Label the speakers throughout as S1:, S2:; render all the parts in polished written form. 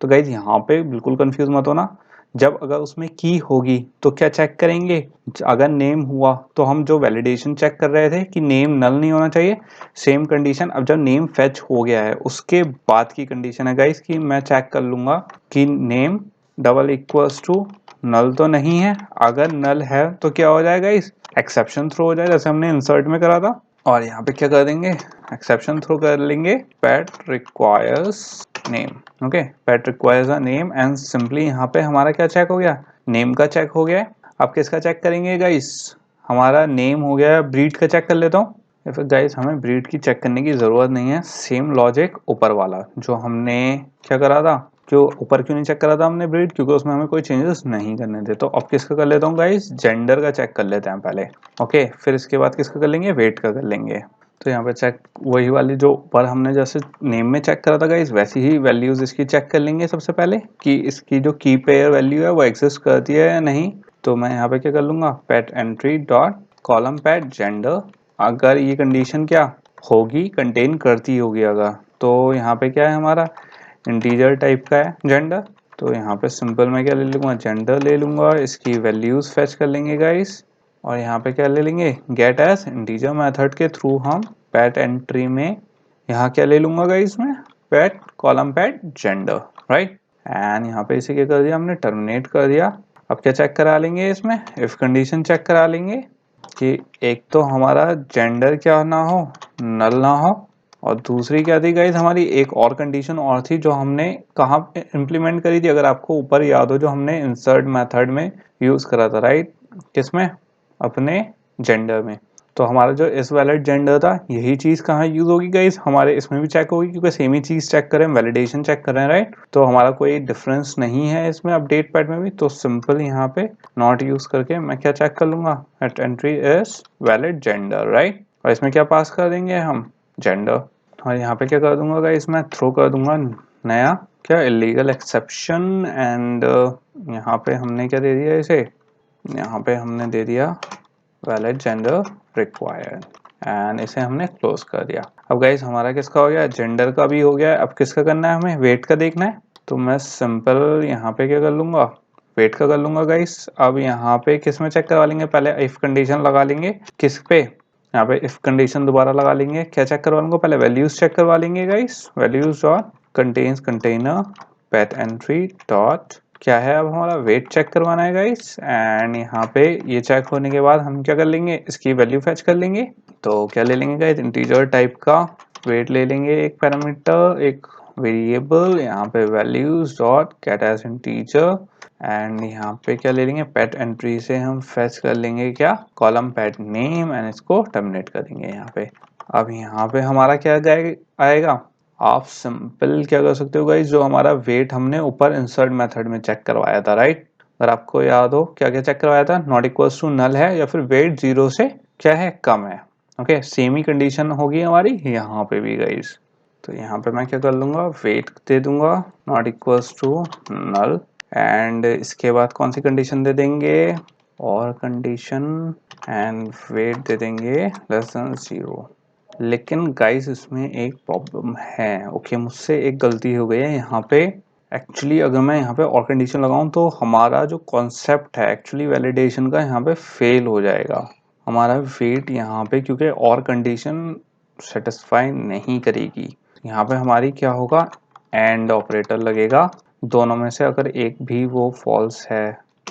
S1: तो गाइज यहाँ पे बिल्कुल कंफ्यूज मत होना, जब अगर उसमें की होगी तो क्या चेक करेंगे, अगर नेम हुआ तो हम जो वैलिडेशन चेक कर रहे थे कि नेम नल नहीं होना चाहिए, सेम कंडीशन अब जब नेम फेच हो गया है उसके बाद की कंडीशन है गाइज कि मैं चेक कर लूंगा कि name double equals to null तो नहीं है। अगर नल है तो क्या हो जाएगा, इस एक्सेप्शन थ्रो हो जाएगा जैसे हमने इंसर्ट में करा था। और यहाँ पे क्या कर देंगे, एक्सेप्शन थ्रो कर लेंगे PAT requires name. Okay, PAT requires a name and simply यहाँ पे हमारा क्या चेक हो गया, नेम का चेक हो गया। अब किसका चेक करेंगे गाइस, हमारा नेम हो गया, ब्रीड का चेक कर लेता हूँ। या फिर गाइस हमें ब्रीड की चेक करने की जरूरत नहीं है, सेम लॉजिक ऊपर वाला जो हमने क्या करा था, जो ऊपर क्यों नहीं चेक करा था हमने ब्रीड, क्योंकि उसमें हमें कोई चेंजेस नहीं करने थे। तो अब किसका कर लेता हूँ गाइस, जेंडर का चेक कर लेते हैं पहले। ओके, फिर इसके बाद किसका कर लेंगे, वेट का कर लेंगे। तो यहाँ पे चेक वही वाली जो ऊपर हमने जैसे नेम में चेक करा था गाइस, वैसी ही वैल्यूज इसकी चेक कर लेंगे सबसे पहले कि इसकी जो की पेयर वैल्यू है वो एग्जिस्ट करती है या नहीं। तो मैं यहाँ पे क्या कर लूंगा, पेट एंट्री डॉट कॉलम पेट जेंडर। अगर ये कंडीशन क्या होगी, कंटेन करती होगी अगर, तो यहाँ पे क्या है हमारा इंटीजर टाइप का है जेंडर। तो यहाँ पे सिंपल मैं क्या ले लूंगा, जेंडर ले लूंगा, इसकी वैल्यूज फेच कर लेंगे गाइस। और यहाँ पे क्या ले लेंगे, गेट एज इंटीजर मेथड के थ्रू हम पैट एंट्री में यहाँ क्या ले लूंगा गाइस, में PAT column PAT gender, right. And यहाँ पे इसे क्या कर दिया हमने, टर्मिनेट कर दिया। अब क्या चेक करा लेंगे, इसमें इफ कंडीशन चेक करा लेंगे कि एक तो हमारा जेंडर क्या ना हो, नल ना हो, और दूसरी क्या थी गाइस हमारी, एक और कंडीशन और थी जो हमने कहाँ पे इम्प्लीमेंट करी थी, अगर आपको ऊपर याद हो, जो हमने इंसर्ट मेथड में यूज करा था, राइट। किसमें, अपने जेंडर में। तो हमारा जो इस वैलिड जेंडर था, यही चीज कहाँ यूज होगी गाइस, हमारे इसमें भी चेक होगी, क्योंकि सेम ही चीज चेक करें, वैलिडेशन चेक कर रहे हैं, राइट। तो हमारा कोई डिफरेंस नहीं है इसमें अपडेट पैड में भी, तो सिंपल यहाँ पे नॉट यूज करके मैं क्या चेक कर लूंगा, eight entry is valid gender, right. और इसमें क्या पास कर देंगे हम, जेंडर। और यहाँ पे क्या कर दूंगा गाइस, मैं थ्रो कर दूंगा नया क्या, इलीगल एक्सेप्शन। एंड यहाँ पे हमने क्या दे दिया इसे, यहाँ पे हमने दे दिया वैलिड जेंडर रिक्वायर्ड, एंड इसे हमने क्लोज कर दिया। अब गाइस हमारा किसका हो गया, जेंडर का भी हो गया। अब किसका करना है, हमें वेट का देखना है। तो मैं सिंपल यहाँ पे क्या कर लूंगा, वेट का कर लूंगा गाइस। अब यहाँ पे किस में चेक करवा लेंगे, पहले इफ कंडीशन लगा लेंगे, किस पे, यहाँ पे इफ कंडीशन दोबारा लगा लेंगे। क्या चेक करवा लूंगा, पहले वैल्यूज चेक करवा लेंगे guys, values dot contains container PAT entry dot क्या है, अब हमारा वेट चेक करवाना है गाइस। एंड यहाँ पे ये चेक होने के बाद हम क्या कर लेंगे, इसकी वैल्यू फेच कर लेंगे। तो क्या ले लेंगे गाइस, इंटीजर टाइप का वेट ले लेंगे, एक पैरामीटर, एक वेरिएबल, यहाँ पे values dot get age integer. And यहाँ पे क्या ले लेंगे, पेट एंट्री से हम फेच कर लेंगे क्या, कॉलम पेट नेम, एंड इसको टर्मिनेट कर देंगे यहाँ पे। अब यहाँ पे हमारा क्या आएगा, आप सिंपल क्या कर सकते हो गाइस, जो हमारा वेट हमने ऊपर इंसर्ट मेथड में चेक करवाया था, राइट। अगर आपको याद हो क्या क्या चेक करवाया था, नॉट इक्वल्स टू नल है या फिर वेट 0 से क्या है, कम है। ओके, सेम ही कंडीशन होगी हमारी यहाँ पे भी गाइस। तो यहाँ पे मैं क्या कर लूंगा, वेट दे दूंगा not equals to null, and इसके बाद कौन सी कंडीशन दे देंगे, और कंडीशन, एंड वेट दे देंगे लेस देन 0। लेकिन गाइस इसमें एक प्रॉब्लम है। ओके, मुझसे एक गलती हो गई है यहाँ पे। एक्चुअली अगर मैं यहाँ पे और कंडीशन लगाऊं तो हमारा जो कॉन्सेप्ट है एक्चुअली वैलिडेशन का यहाँ पे फेल हो जाएगा। हमारा वेट यहाँ पे क्योंकि और कंडीशन सेटिस्फाई नहीं करेगी, यहाँ पे हमारी क्या होगा, एंड ऑपरेटर लगेगा, दोनों में से अगर एक भी वो फॉल्स है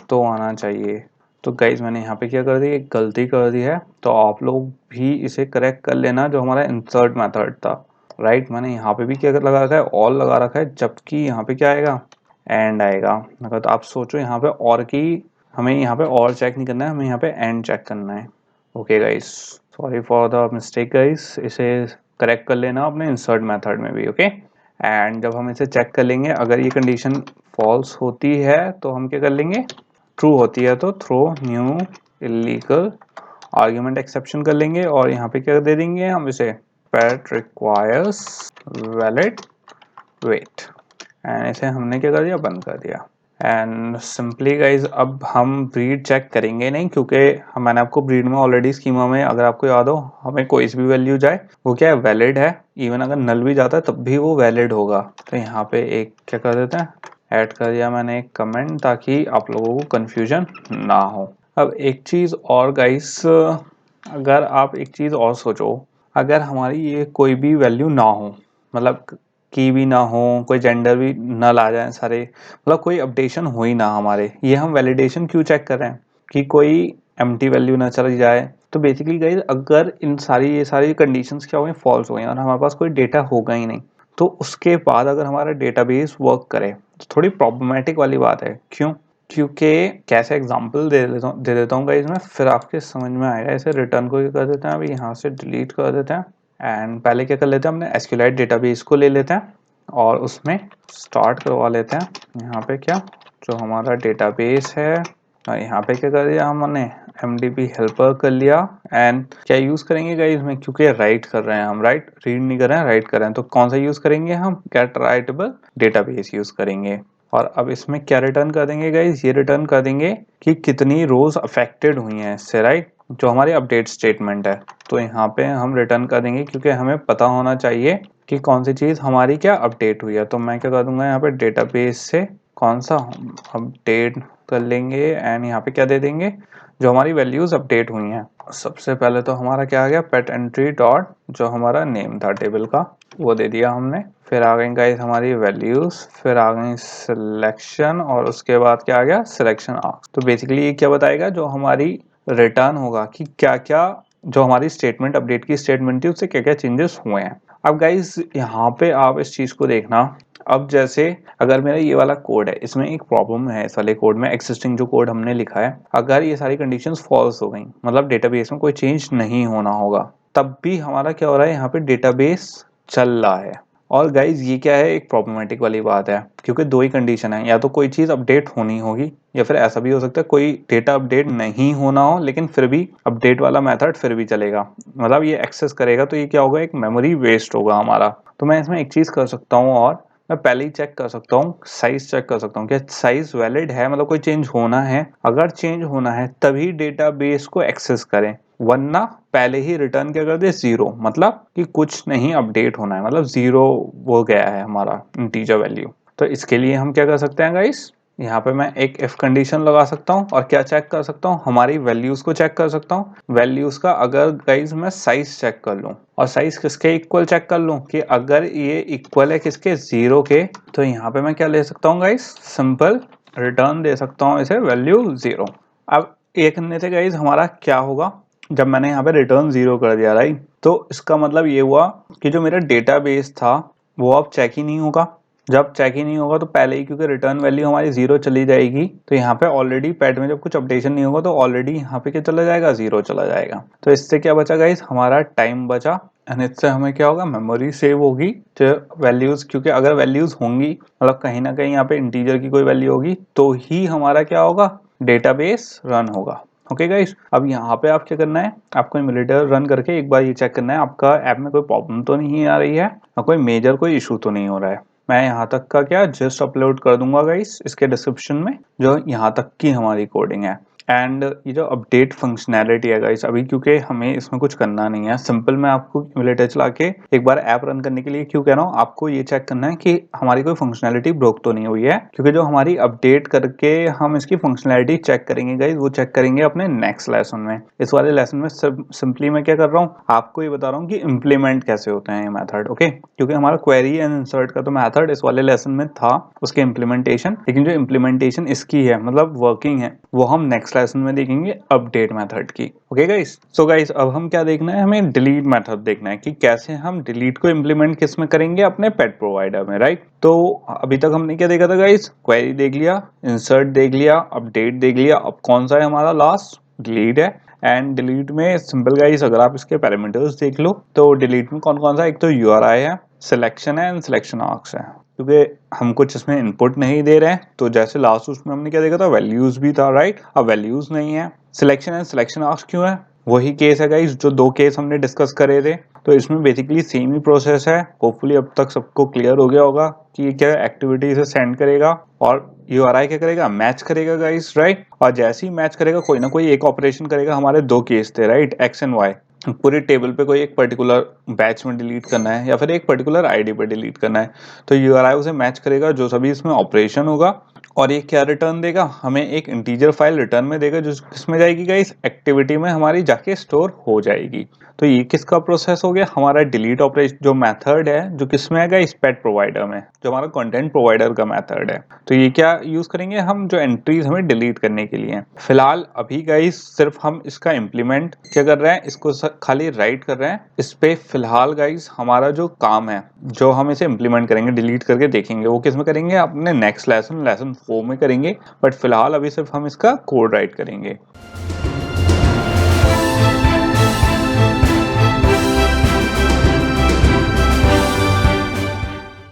S1: तो आना चाहिए। तो गाइज मैंने यहाँ पे क्या कर दी, एक गलती कर दी है, तो आप लोग भी इसे करेक्ट कर लेना, जो हमारा इंसर्ट मेथड था, राइट। मैंने यहाँ पे भी क्या लगा रखा है, ऑल लगा रखा है, जबकि यहाँ पे क्या आएगा, एंड आएगा। अगर तो आप सोचो यहाँ पे और की, हमें यहाँ पे और चेक नहीं करना है, हमें यहाँ पे एंड चेक करना है। Okay guys, sorry for the mistake guys, इसे करेक्ट कर लेना अपने इंसर्ट मेथड में भी। ओके, एंड जब हम इसे चेक कर लेंगे, अगर ये कंडीशन फॉल्स होती है तो हम क्या कर लेंगे, ट्रू होती है तो throw new illegal argument exception कर लेंगे, और यहाँ पे क्या दे देंगे हम इसे, pet requires valid weight, and इसे हमने क्या कर दिया, बंद कर दिया। एंड सिंपली गाइज अब हम ब्रीड चेक करेंगे नहीं, क्योंकि मैंने आपको ब्रीड में ऑलरेडी स्कीमा में, अगर आपको याद हो, हमें कोई सी भी वैल्यू जाए वो क्या है, वैलिड है। इवन अगर नल भी जाता है तब भी वो वैलिड होगा। तो यहाँ पे एक क्या कर देते हैं, ऐड कर दिया मैंने एक कमेंट, ताकि आप लोगों को कंफ्यूजन ना हो। अब एक चीज़ और गाइस, अगर आप एक चीज़ और सोचो, अगर हमारी ये कोई भी वैल्यू ना हो, मतलब की भी ना हो, कोई जेंडर भी नल आ जाए सारे, मतलब कोई अपडेशन हो ही ना हमारे, ये हम वैलिडेशन क्यों चेक कर रहे हैं कि कोई एम्प्टी वैल्यू ना चली जाए। तो बेसिकली गाइस अगर ये सारी कंडीशंस क्या हो गई, फॉल्स हो गई और हमारे पास कोई डेटा होगा ही नहीं, तो उसके बाद अगर हमारा डेटाबेस वर्क करे तो थोड़ी प्रॉब्लमेटिक वाली बात है। क्यों? क्योंकि कैसे एग्जांपल दे देता हूँ गाइस मैं, फिर आपके समझ में आएगा। इसे रिटर्न को क्या कर देते हैं, अभी यहाँ से डिलीट कर देते हैं एंड पहले क्या कर लेते हैं, हमने एसक्यूएलाइट डेटाबेस को ले लेते हैं और उसमें स्टार्ट करवा लेते हैं। यहाँ पे क्या, जो हमारा डेटाबेस है, और यहाँ पे क्या कर दिया हमने, MDB हेल्पर कर लिया। एंड क्या यूज करेंगे गाइस इसमें, क्योंकि राइट कर रहे हैं हम, राइट रीड नहीं कर रहे हैं, राइट कर रहे हैं, तो कौन सा यूज करेंगे हम, गेट राइटेबल डेटाबेस यूज करेंगे। और अब इसमें क्या रिटर्न कर देंगे गाइस, ये रिटर्न कर देंगे कि कितनी रोज अफेक्टेड हुई हैं इससे, राइट, जो हमारी अपडेट स्टेटमेंट है। तो यहाँ पे हम रिटर्न कर देंगे, क्योंकि हमें पता होना चाहिए कि कौन सी चीज़ हमारी क्या अपडेट हुई है। तो मैं क्या कर दूंगा, यहाँ पे डेटाबेस से कौन सा अपडेट कर लेंगे एंड यहाँ पे क्या दे देंगे, जो हमारी वैल्यूज अपडेट हुई हैं। सबसे पहले तो हमारा क्या आ गया, पेट एंट्री डॉट, जो हमारा नेम था टेबल का, वो दे दिया हमने। फिर आ गई गाइस हमारी वैल्यूज, फिर आ गई सिलेक्शन, और उसके बाद क्या आ गया, सिलेक्शन आर्क्स। तो बेसिकली ये क्या बताएगा, जो हमारी रिटर्न होगा कि क्या क्या, जो हमारी स्टेटमेंट, अपडेट की स्टेटमेंट थी, उससे क्या क्या चेंजेस हुए हैं। अब गाइस यहाँ पे आप इस चीज को देखना, अब जैसे अगर मेरा ये वाला कोड है, इसमें एक प्रॉब्लम है, इस वाले कोड में एक्सिस्टिंग जो कोड हमने लिखा है, अगर ये सारी कंडीशंस फॉल्स हो गई, मतलब डेटाबेस में कोई चेंज नहीं होना होगा, तब भी हमारा क्या हो रहा है, यहाँ पे डेटाबेस चल रहा है। और गाइज ये क्या है, एक प्रॉब्लमेटिक वाली बात है, क्योंकि दो ही कंडीशन है, या तो कोई चीज अपडेट होनी होगी, या फिर ऐसा भी हो सकता है कोई डेटा अपडेट नहीं होना हो, लेकिन फिर भी अपडेट वाला मेथड फिर भी चलेगा, मतलब ये एक्सेस करेगा, तो ये क्या होगा, एक मेमोरी वेस्ट होगा हमारा। तो मैं इसमें एक चीज कर सकता हूँ, और मैं पहले ही चेक कर सकता हूँ, साइज चेक कर सकता हूँ क्या साइज वैलिड है, मतलब कोई चेंज होना है, अगर चेंज होना है तभी डेटाबेस को एक्सेस करें, वरना पहले ही रिटर्न क्या कर दे, जीरो, मतलब कि कुछ नहीं अपडेट होना है, मतलब जीरो हो गया है हमारा इंटीजर वैल्यू। तो इसके लिए हम क्या कर सकते हैं गाइस, यहाँ पे मैं एक इफ कंडीशन लगा सकता हूँ और क्या चेक कर सकता हूँ, हमारी वैल्यूज को चेक कर सकता हूँ। वैल्यूज का अगर गाइस मैं साइज चेक कर लूँ, और साइज किसके इक्वल चेक कर लूँ, कि अगर ये इक्वल है किसके, जीरो के, तो यहाँ पे मैं क्या ले सकता हूँ गाइस, सिंपल रिटर्न दे सकता हूँ इसे, वैल्यू जीरो। अब एक करने से गाइस हमारा क्या होगा, जब मैंने यहाँ पे रिटर्न जीरो कर दिया, राइट, तो इसका मतलब ये हुआ कि जो मेरा डेटाबेस था वो अब चेक ही नहीं होगा। जब चेक ही नहीं होगा तो पहले ही, क्योंकि रिटर्न वैल्यू हमारी जीरो चली जाएगी, तो यहाँ पे ऑलरेडी पैड में जब कुछ अपडेशन नहीं होगा तो ऑलरेडी यहाँ पे क्या चला जाएगा, जीरो चला जाएगा। तो इससे क्या बचा गाइस, हमारा टाइम बचा, एंड इससे हमें क्या होगा, मेमोरी सेव होगी। तो वैल्यूज, क्योंकि अगर वैल्यूज होंगी, मतलब कहीं ना कहीं यहाँ पे इंटीजर की कोई वैल्यू होगी, तो ही हमारा क्या होगा, डेटाबेस रन होगा। ओके गाइस, अब यहाँ पे आप क्या करना है, आपको इम्यूलेटर रन करके एक बार ये चेक करना है आपका ऐप में कोई प्रॉब्लम तो नहीं आ रही है, और कोई मेजर कोई इशू तो नहीं हो रहा है। मैं यहाँ तक का क्या जस्ट अपलोड कर दूंगा गाइस इसके डिस्क्रिप्शन में, जो यहाँ तक की हमारी कोडिंग है। एंड ये जो अपडेट फंक्शनैलिटी है गाइस, अभी क्योंकि हमें इसमें कुछ करना नहीं है, सिंपल मैं आपको इम्यूलेटर चला के एक बार ऐप रन करने के लिए क्यों कह रहा हूँ, आपको ये चेक करना है कि हमारी कोई फंक्शनैलिटी ब्रोक तो नहीं हुई है, क्योंकि जो हमारी अपडेट करके हम इसकी फंक्शनैलिटी चेक करेंगे गाइस, वो चेक करेंगे अपने नेक्स्ट लेसन में। इस वाले लेसन में सिंपली मैं क्या कर रहा हूँ, आपको ये बता रहा हूँ कि इम्प्लीमेंट कैसे होते हैं ये मेथड, ओके, क्योंकि हमारा क्वेरी एंड इंसर्ट का तो मेथड इस वाले लेसन में था, उसके इम्प्लीमेंटेशन, लेकिन जो इम्प्लीमेंटेशन इसकी है, मतलब वर्किंग है, वो हम नेक्स्ट लेसन में देखेंगे अपडेट मेथड की। ओके गाइस, सो गाइस अब हम क्या देखना है, हमें डिलीट मेथड देखना है कि कैसे हम डिलीट को इम्प्लीमेंट किस में करेंगे, अपने पेट प्रोवाइडर में, राइट। तो अभी तक हमने क्या देखा था गाइस, क्वेरी देख लिया, इंसर्ट देख लिया, अपडेट देख लिया, अब कौन सा है हमारा लास्ट, डिलीट है। एंड डिलीट में सिंपल गाइस, अगर आप इसके पैरामीटर्स देख लो तो डिलीट में कौन कौन सा, एक तो URI है, सिलेक्शन है एंड सिलेक्शन आर्क्स है, क्योंकि हम कुछ इसमें इनपुट नहीं दे रहे हैं। तो जैसे लास्ट उसमें हमने क्या देखा था, वैल्यूज भी था, राइट, अब वैल्यूज नहीं है। सिलेक्शन एंड सिलेक्शन आर्क्स क्यों है, वही केस है गाइस, जो 2 केस हमने डिस्कस करे थे। तो इसमें बेसिकली सेम ही प्रोसेस है। होपफुली अब तक सबको क्लियर हो गया होगा कि ये क्या एक्टिविटी से सेंड करेगा और URI क्या करेगा, मैच करेगा गाइस, राइट। और जैसे ही मैच करेगा कोई ना कोई एक ऑपरेशन करेगा। हमारे 2 केस थे, राइट, एक्स एंड वाई। पूरी टेबल पे कोई एक पर्टिकुलर बैच में डिलीट करना है या फिर एक पर्टिकुलर आईडी पे डिलीट करना है, तो URI उसे मैच करेगा जो सभी इसमें ऑपरेशन होगा। और ये क्या रिटर्न देगा, हमें एक इंटीजर फाइल रिटर्न में देगा जो किसमें जाएगी गाइस, एक्टिविटी में हमारी जाके स्टोर हो जाएगी। तो ये किसका प्रोसेस हो गया, हमारा डिलीट ऑपरेशन जो मेथड है, जो किसमें है गाइस, पेट प्रोवाइडर में, जो हमारा कंटेंट प्रोवाइडर का मेथड है। तो ये क्या यूज करेंगे हम, जो एंट्रीज हमें डिलीट करने के लिए। फिलहाल अभी गाइस सिर्फ हम इसका इम्प्लीमेंट क्या कर रहे हैं, इसको खाली राइट कर रहे हैं। इस पे फिलहाल गाइस हमारा जो काम है, जो हम इसे इम्प्लीमेंट करेंगे, डिलीट करके देखेंगे, वो किस में करेंगे, अपने नेक्स्ट लेसन 4 में करेंगे। बट फिलहाल अभी सिर्फ हम इसका कोड राइट करेंगे।